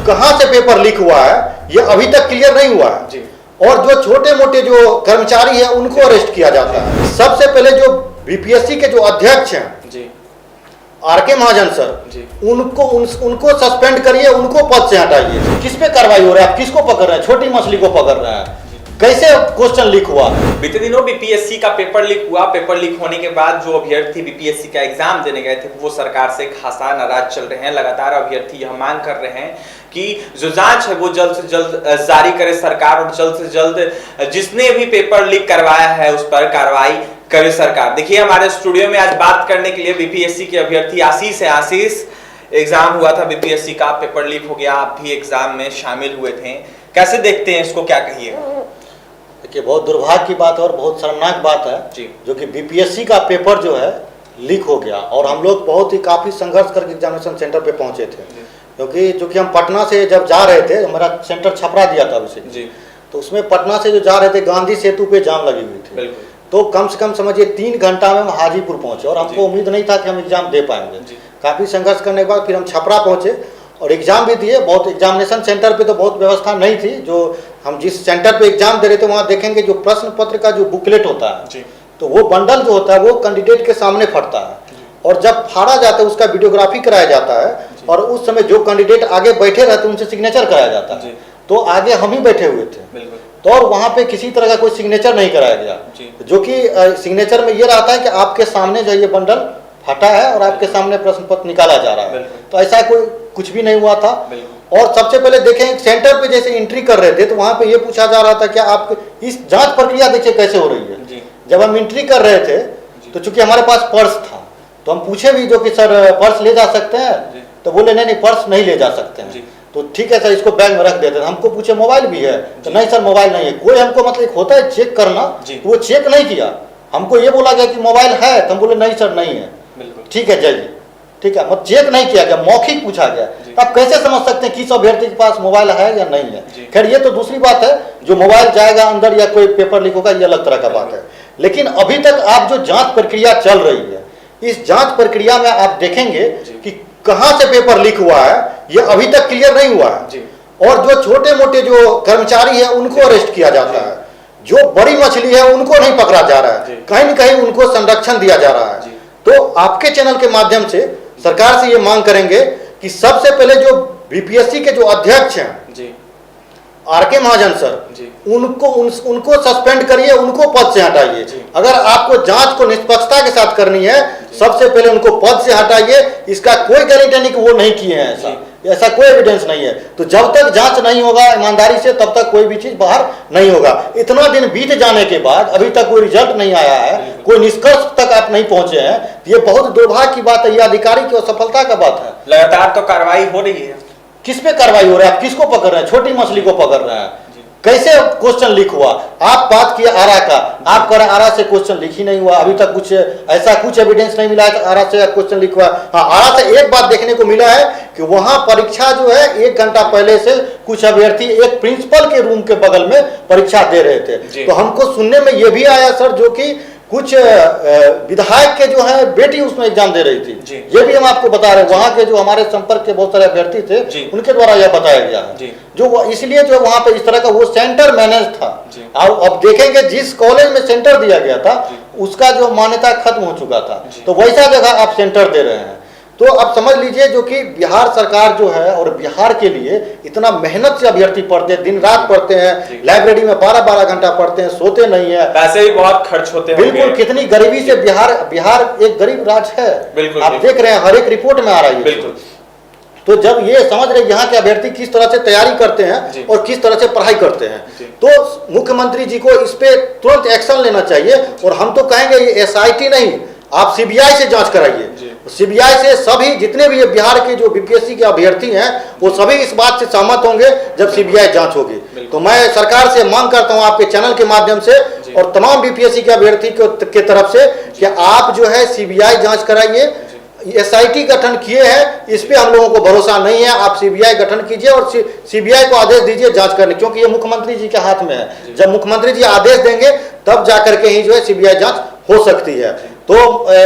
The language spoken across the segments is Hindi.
कहां से पेपर लीक हुआ है ये अभी तक क्लियर नहीं हुआ है और जो छोटे मोटे जो कर्मचारी है उनको अरेस्ट किया जाता है। सबसे पहले जो बीपीएससी के जो अध्यक्ष हैं आर.के. महाजन सर, उनको सस्पेंड करिए, उनको पद से हटाइए। किस पे कार्रवाई हो रहा है? आप किसको पकड़ रहे हैं? छोटी मछली को पकड़ रहे हैं। कैसे क्वेश्चन लीक हुआ? बीते दिनों बीपीएससी का पेपर लीक हुआ। पेपर लीक होने के बाद जो अभ्यर्थी बीपीएससी का एग्जाम देने गए थे वो सरकार से खासा नाराज चल रहे हैं। लगातार अभ्यर्थी यह मांग कर रहे हैं कि जो जांच है वो जल्द से जल्द जारी करे सरकार और जल्द से जल्द जिसने भी पेपर लीक करवाया है उस पर कार्रवाई करे सरकार। देखिए हमारे स्टूडियो में आज बात करने के लिए बीपीएससी के अभ्यर्थी आशीष है। आशीष, एग्जाम हुआ था बीपीएससी का, पेपर लीक हो गया, आप भी एग्जाम में शामिल हुए थे, कैसे देखते हैं इसको, क्या कहिए? देखिए बहुत दुर्भाग्य की बात है और बहुत शर्मनाक बात है जी, जो कि बीपीएससी का पेपर जो है लीक हो गया और हम लोग बहुत ही काफ़ी संघर्ष करके एग्जामिनेशन सेंटर पे पहुंचे थे, क्योंकि जो कि हम पटना से जब जा रहे थे, हमारा सेंटर छपरा दिया था उसे जी, तो उसमें पटना से जो जा रहे थे गांधी सेतु पे जाम लगी हुई थी, तो कम से कम समझिए 3 घंटा में हम हाजीपुर पहुंचे और हमको उम्मीद नहीं था कि हम एग्जाम दे पाएंगे। काफ़ी संघर्ष करने के बाद फिर हम छपरा पहुंचे और एग्जाम भी दिए। बहुत एग्जामिनेशन सेंटर पे तो बहुत व्यवस्था नहीं थी। जो हम जिस सेंटर पे एग्जाम दे रहे थे वहाँ देखेंगे जो प्रश्न पत्र का जो बुकलेट होता है तो वो बंडल जो होता है वो कैंडिडेट के सामने फटता है और जब फाड़ा जाता है उसका वीडियोग्राफी कराया जाता है और उस समय जो कैंडिडेट आगे बैठे रहते उनसे सिग्नेचर कराया जाता है। तो आगे हम ही बैठे हुए थे तो और वहाँ पे किसी तरह का कोई सिग्नेचर नहीं कराया गया, जो कि सिग्नेचर में ये रहता है कि आपके सामने जो ये बंडल फटा है और आपके सामने प्रश्न पत्र निकाला जा रहा है। तो ऐसा कोई कुछ भी नहीं हुआ था। और सबसे पहले देखें सेंटर पे जैसे एंट्री कर रहे थे तो वहाँ पे ये पूछा जा रहा था कि आप इस जांच प्रक्रिया देखिए कैसे हो रही है। जब हम एंट्री कर रहे थे तो चूंकि हमारे पास पर्स था तो हम पूछे भी जो कि सर पर्स ले जा सकते हैं, तो बोले नहीं पर्स नहीं ले जा सकते हैं। तो ठीक है सर इसको बैग में रख देते हैं। हमको पूछे मोबाइल भी है, तो नहीं सर मोबाइल नहीं है। कोई हमको मतलब होता है चेक करना, तो वो चेक नहीं किया। हमको ये बोला गया कि मोबाइल है, तो हम बोले नहीं सर नहीं है। ठीक है जाइए, ठीक है, मतलब चेक नहीं किया गया, मौखिक पूछा गया। तो आप कैसे समझ सकते हैं किस अभ्यर्थी के पास मोबाइल है या नहीं है? खैर ये तो दूसरी बात है, जो मोबाइल जाएगा अंदर या कोई पेपर लीक होगा ये अलग तरह का बात है। लेकिन अभी तक आप जो जांच प्रक्रिया चल रही है, इस जांच प्रक्रिया में आप देखेंगे कि कहां से पेपर लीक हुआ है ये अभी तक क्लियर नहीं हुआ है और जो छोटे मोटे जो कर्मचारी है उनको अरेस्ट किया जाता है। जो बड़ी मछली है उनको नहीं पकड़ा जा रहा है, कहीं न कहीं उनको संरक्षण दिया जा रहा है। तो आपके चैनल के माध्यम से सरकार से ये मांग करेंगे कि सबसे पहले जो बीपीएससी के जो अध्यक्ष हैं आर.के. महाजन सर, उनको सस्पेंड करिए, उनको पद से हटाइए। अगर आपको जांच को निष्पक्षता के साथ करनी है सबसे पहले उनको पद से हटाइए। इसका कोई गारंटी नहीं कि वो नहीं किए हैं, ऐसा कोई एविडेंस नहीं है। तो जब तक जांच नहीं होगा ईमानदारी से तब तक कोई भी चीज बाहर नहीं होगा। इतना दिन बीत जाने के बाद अभी तक कोई रिजल्ट नहीं आया है, कोई निष्कर्ष तक आप नहीं पहुंचे हैं, ये बहुत दुर्भाग्य की बात है। ये अधिकारी की असफलता का बात है। लगातार तो कार्रवाई हो रही है। किस पे कार्रवाई हो रहा है? आप किसको पकड़ रहे हैं? छोटी मछली को पकड़ रहे हैं। कैसे क्वेश्चन लीक हुआ? आप बात किए आरा का, आप कह रहे आरा से क्वेश्चन लीक ही नहीं हुआ। अभी तक कुछ ऐसा कुछ एविडेंस नहीं मिला है कि आरा से क्वेश्चन लीक हुआ। हाँ, आरा से एक बात देखने को मिला है कि वहां परीक्षा जो है 1 घंटा पहले से कुछ अभ्यर्थी एक प्रिंसिपल के रूम के बगल में परीक्षा दे रहे थे। तो हमको सुनने में यह भी आया सर जो कि कुछ विधायक के जो है बेटी उसमें एग्जाम दे रही थी। ये भी हम आपको बता रहे हैं, वहाँ के जो हमारे संपर्क के बहुत सारे अभ्यर्थी थे उनके द्वारा यह बताया गया है। जो इसलिए जो वहाँ पे इस तरह का वो सेंटर मैनेज था। और अब देखेंगे जिस कॉलेज में सेंटर दिया गया था उसका जो मान्यता खत्म हो चुका था, तो वैसा जगह आप सेंटर दे रहे हैं। तो अब समझ लीजिए जो कि बिहार सरकार जो है और बिहार के लिए इतना मेहनत से अभ्यर्थी पढ़ते हैं, दिन रात पढ़ते हैं, लाइब्रेरी में 12-12 घंटा पढ़ते हैं, सोते नहीं है, पैसे भी बहुत खर्च होते हैं। बिल्कुल, कितनी गरीबी से बिहार एक गरीब राज्य है। आप देख रहे हैं हर एक रिपोर्ट में आ रहा है। तो जब ये समझ रहे यहाँ के अभ्यर्थी किस तरह से तैयारी करते हैं और किस तरह से पढ़ाई करते हैं, तो मुख्यमंत्री जी को इस पे तुरंत एक्शन लेना चाहिए। और हम तो कहेंगे ये SIT नहीं, आप CBI से जांच कराइए। CBI से सभी जितने भी बिहार के जो बीपीएससी के अभ्यर्थी हैं वो सभी इस बात से सहमत होंगे जब CBI जांच होगी। तो मैं सरकार से मांग करता हूं आपके चैनल के माध्यम से और तमाम बीपीएससी के अभ्यर्थी के तरफ से कि आप जो है CBI जांच कराइए। SIT गठन किए हैं, इस पे हम लोगों को भरोसा नहीं है। आप CBI गठन कीजिए और CBI को आदेश दीजिए जांच करने, क्योंकि ये मुख्यमंत्री जी के हाथ में है। जब मुख्यमंत्री जी आदेश देंगे तब जाकर के ही जो है CBI जांच हो सकती है। तो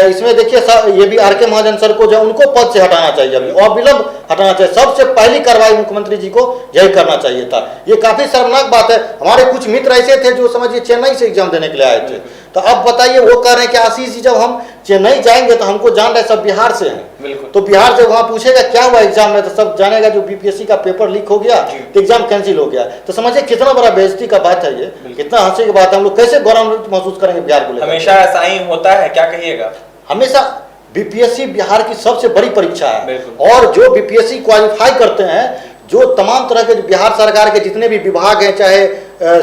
इसमें देखिए ये भी आर के महाजन सर को जो उनको पद से हटाना चाहिए, अभी और विलंब हटाना चाहिए। सबसे पहली कार्रवाई मुख्यमंत्री जी को यही करना चाहिए था। ये काफी शर्मनाक बात है। हमारे कुछ मित्र ऐसे थे जो समझिए चेन्नई से एग्जाम देने के लिए आए थे, तो अब बताइए वो कह रहे हैं कि आशीष जी जब हम चेन्नई जाएंगे तो हमको जान रहे सब बिहार से हैं, तो बिहार से वहां पूछेगा क्या हुआ एग्जाम में, तो सब जानेगा जो बीपीएससी का पेपर लीक हो गया तो एग्जाम कैंसिल हो गया। तो समझिए कितना बड़ा बेइज्जती का बात है, ये कितना हंसी की बात है। हम लोग कैसे गौरवान्वित महसूस करेंगे बिहार को लेकर? हमेशा ऐसा ही होता है, क्या कहिएगा? हमेशा बीपीएससी बिहार की सबसे बड़ी परीक्षा है, और जो बीपीएससी क्वालिफाई करते हैं, जो तमाम तरह के बिहार सरकार के जितने भी विभाग हैं, चाहे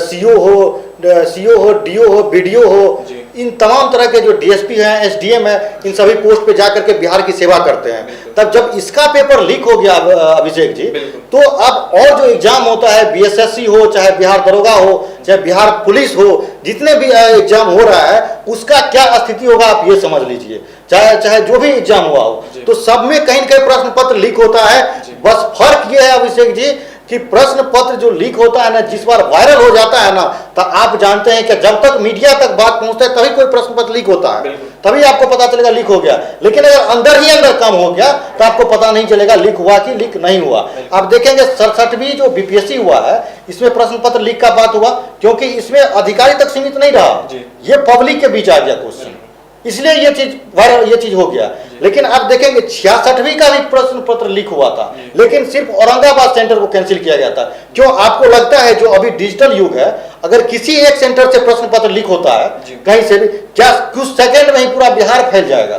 सीओ हो, डीओ हो, बीडीओ हो, इन तमाम तरह के जो डीएसपी हैं, एसडीएम है, इन सभी पोस्ट पे जाकर के बिहार की सेवा करते हैं। तब जब इसका पेपर लीक हो गया अभिषेक जी, तो अब और जो एग्जाम होता है, बीएसएससी हो, चाहे बिहार दरोगा हो, चाहे बिहार पुलिस हो, जितने भी एग्जाम हो रहा है, उसका क्या स्थिति होगा आप ये समझ लीजिए। चाहे जो भी एग्जाम हुआ हो, तो सब में कहीं न कहीं प्रश्न पत्र लीक होता है। बस फर्क ये है अभिषेक जी कि प्रश्न पत्र जो लीक होता है ना, जिस बार वायरल हो जाता है ना, तो आप जानते हैं कि जब तक मीडिया तक बात पहुंचता है तभी कोई प्रश्न पत्र लीक होता है, तभी आपको पता चलेगा लीक हो गया। लेकिन अगर अंदर ही अंदर काम हो गया तो आपको पता नहीं चलेगा लीक हुआ कि लीक नहीं हुआ। आप देखेंगे 67वीं जो बीपीएससी हुआ है, इसमें प्रश्न पत्र लीक का बात हुआ, क्योंकि इसमें अधिकारी तक सीमित नहीं रहा, ये पब्लिक के बीच आ गया क्वेश्चन, इसलिए ये चीज वायरल, ये चीज हो गया। लेकिन आप देखेंगे 66वीं का भी प्रश्न पत्र लीक हुआ था, लेकिन सिर्फ औरंगाबाद सेंटर को कैंसिल किया गया था। क्यों आपको लगता है जो अभी डिजिटल युग है, अगर किसी एक सेंटर से प्रश्न पत्र लीक होता है कहीं से भी, क्या कुछ सेकंड में ही पूरा बिहार फैल जाएगा?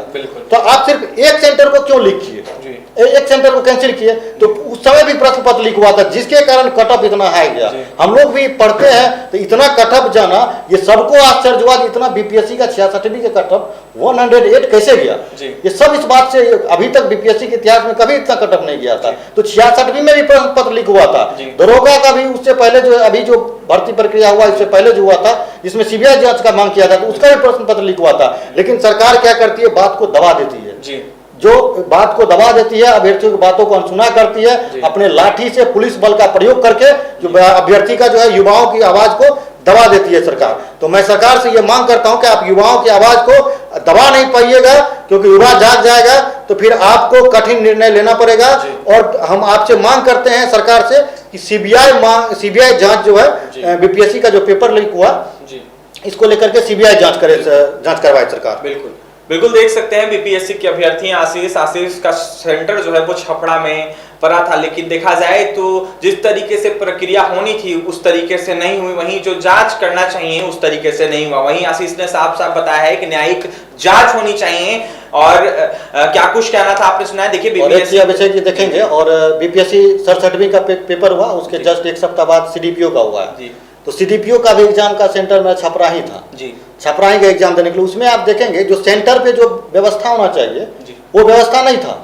तो आप सिर्फ एक सेंटर को क्यों लीक किए, एक सेंटर को कैंसिल किए? तो उस समय भी प्रश्न पत्र लीक हुआ था, जिसके कारण कटअप इतना हाई गया। हम लोग भी पढ़ते हैं तो इतना कटअप जाना, ये सबको आश्चर्य हुआ कि इतना बीपीएससी का 66वीं का कटअप 108 कैसे गया। ये सब इस बात से, अभी तक बीपीएससी के इतिहास में कभी इतना कटअप नहीं गया था। तो 66वीं में भी प्रश्न पत्र लीक हुआ था, दरोगा का भी उससे पहले जो अभी जो भर्ती प्रक्रिया हुआ, इससे पहले जो हुआ था, जिसमें सीबीआई जांच का मांग किया था, तो उसका भी प्रश्न पत्र लीक हुआ था। लेकिन सरकार क्या करती है, बात को दबा देती है, जो बात को दबा देती है, अभ्यर्थियों की बातों को अनसुना करती है, अपने लाठी से पुलिस बल का प्रयोग करके जो अभ्यर्थी का जो है युवाओं की आवाज को दबा देती है सरकार। तो मैं सरकार से ये मांग करता हूं कि आप युवाओं की आवाज को दबा नहीं पाइएगा, क्योंकि युवा जाग जाएगा तो फिर आपको कठिन निर्णय लेना पड़ेगा। और हम आपसे मांग करते हैं सरकार से कि सीबीआई जांच जो है बीपीएससी का जो पेपर लीक हुआ, इसको लेकर के सीबीआई जांच करवाए सरकार। बिल्कुल देख सकते हैं बीपीएससी के अभ्यर्थी आशीष का सेंटर जो है वो छपरा में पड़ा था, लेकिन देखा जाए तो जिस तरीके से प्रक्रिया होनी थी उस तरीके से नहीं हुई, वहीं जो जांच करना चाहिए उस तरीके से नहीं हुआ। वहीं आशीष ने साफ साफ बताया है कि न्यायिक जांच होनी चाहिए। और क्या कुछ कहना था आपने सुना है? देखिए बीपीएससी अभिषेक जी देखेंगे, और बीपीएससी 67वीं का पेपर हुआ, उसके जस्ट एक सप्ताह बाद सीडीपीओ का हुआ है। तो सीडीपीओ का भी एग्जाम का सेंटर में छपरा ही था, छपरा ही का एग्जाम देने के लिए। उसमें आप देखेंगे जो सेंटर पे जो व्यवस्था होना चाहिए वो व्यवस्था नहीं था।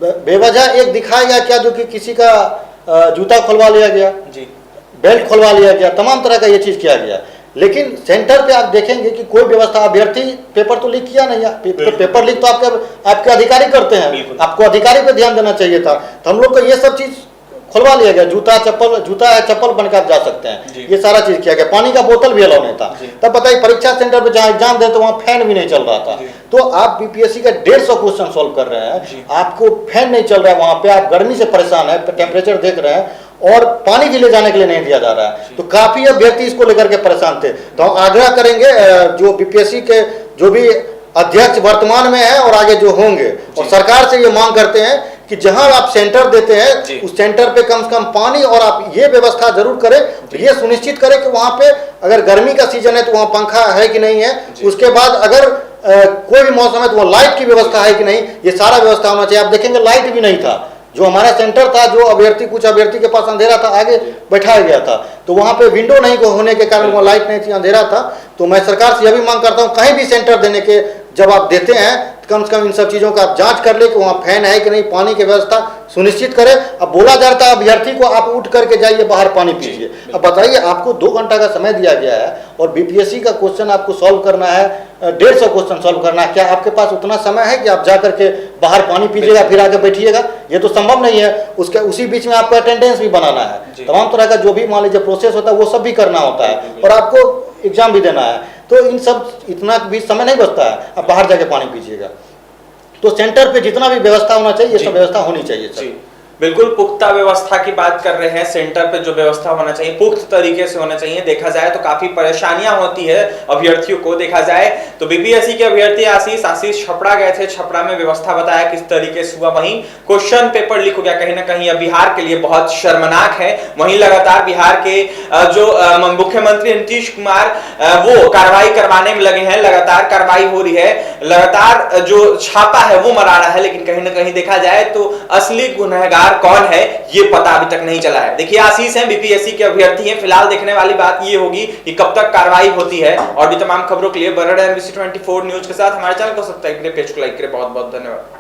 बेवजह एक दिखाया गया क्या, जो कि किसी का जूता खुलवा लिया गया, बेल्ट खुलवा लिया गया, तमाम तरह का ये चीज किया गया। लेकिन सेंटर पे आप देखेंगे कि कोई व्यवस्था, अभ्यर्थी पेपर तो लीक किया नहीं है, पेपर लीक तो आपके अधिकारी करते हैं, आपको अधिकारी पे ध्यान देना चाहिए था। तो हम लोग को ये सब चीज खुलवा लिया गया, जूता है चप्पल बनकर आप जा सकते हैं, ये सारा चीज किया गया। पानी का बोतल भी अलाउ नहीं था। तब बताइए परीक्षा सेंटर पे जहाँ एग्जाम दे तो वहाँ फैन भी नहीं चल रहा था। तो आप बीपीएससी का 150 क्वेश्चन सॉल्व कर रहे हैं, आपको फैन नहीं चल रहा है, वहाँ पे आप गर्मी से परेशान है, टेम्परेचर देख रहे हैं, और पानी भी ले जाने के लिए नहीं दिया जा रहा है। तो काफी अभ्यर्थी इसको लेकर के परेशान थे। तो हम आग्रह करेंगे जो बीपीएससी के जो भी अध्यक्ष वर्तमान में है और आगे जो होंगे, और सरकार से ये मांग करते हैं कि जहां आप सेंटर देते हैं उस सेंटर पे कम से कम पानी, और आप ये व्यवस्था जरूर करें, ये सुनिश्चित करें कि वहां पे अगर गर्मी का सीजन है तो वहां पंखा है कि नहीं है, उसके बाद अगर कोई भी मौसम है तो वहां लाइट की व्यवस्था है कि नहीं, ये सारा व्यवस्था होना चाहिए। आप देखेंगे लाइट भी नहीं था, जो हमारा सेंटर था, जो कुछ अभ्यर्थी के पास अंधेरा था, आगे बैठाया गया था, तो वहां पे विंडो नहीं होने के कारण वहां लाइट नहीं थी, अंधेरा था। तो मैं सरकार से यह भी मांग करता हूं, कहीं भी सेंटर देने के जब आप देते हैं कम से कम इन सब चीजों का आप जांच कर ले कि वहाँ फैन है कि नहीं, पानी की व्यवस्था सुनिश्चित करें। अब बोला जाता है अभ्यर्थी को आप उठ करके जाइए बाहर पानी पीजिए। अब बताइए आपको 2 घंटा का समय दिया गया है और बीपीएससी का क्वेश्चन आपको सॉल्व करना है, 150 क्वेश्चन सॉल्व करना है। क्या आपके पास उतना समय है कि आप जा करके बाहर पानी पीजिएगा फिर आके बैठिएगा? ये तो संभव नहीं है। उसी बीच में आपको अटेंडेंस भी बनाना है, तमाम तरह का जो भी मान लीजिए प्रोसेस होता है वो सब भी करना होता है, और आपको एग्जाम भी देना है। तो इन सब इतना भी समय नहीं बचता है, अब बाहर जाके पानी पीजिएगा। तो सेंटर पे जितना भी व्यवस्था होना चाहिए, ये सब व्यवस्था होनी चाहिए सर। बिल्कुल पुख्ता व्यवस्था की बात कर रहे हैं। सेंटर पे जो व्यवस्था होना चाहिए पुख्त तरीके से होना चाहिए। देखा जाए तो काफी परेशानियां होती है अभ्यर्थियों को। देखा जाए तो बीपीएससी के अभ्यर्थी आशीष छपरा गए थे, छपरा में व्यवस्था बताया किस तरीके से हुआ, वहीं क्वेश्चन पेपर लीक हो गया। कहीं ना कहीं अब बिहार के लिए बहुत शर्मनाक है। वहीं लगातार बिहार के जो मुख्यमंत्री नीतीश कुमार वो कार्रवाई करवाने में लगे हैं, लगातार कार्रवाई हो रही है, लगातार जो छापा है वो मरा रहा है, लेकिन कहीं ना कहीं देखा जाए तो असली गुनहगार कौन है ये पता अभी तक नहीं चला है। देखिए आशीष हैं, बीपीएससी के अभ्यर्थी हैं। फिलहाल देखने वाली बात ये होगी कि कब तक कार्रवाई होती है। और भी तमाम खबरों के लिए बने रहें NBC 24 न्यूज के साथ। हमारे चैनल को सब्सक्राइब करें, पेज को लाइक करें। बहुत बहुत धन्यवाद।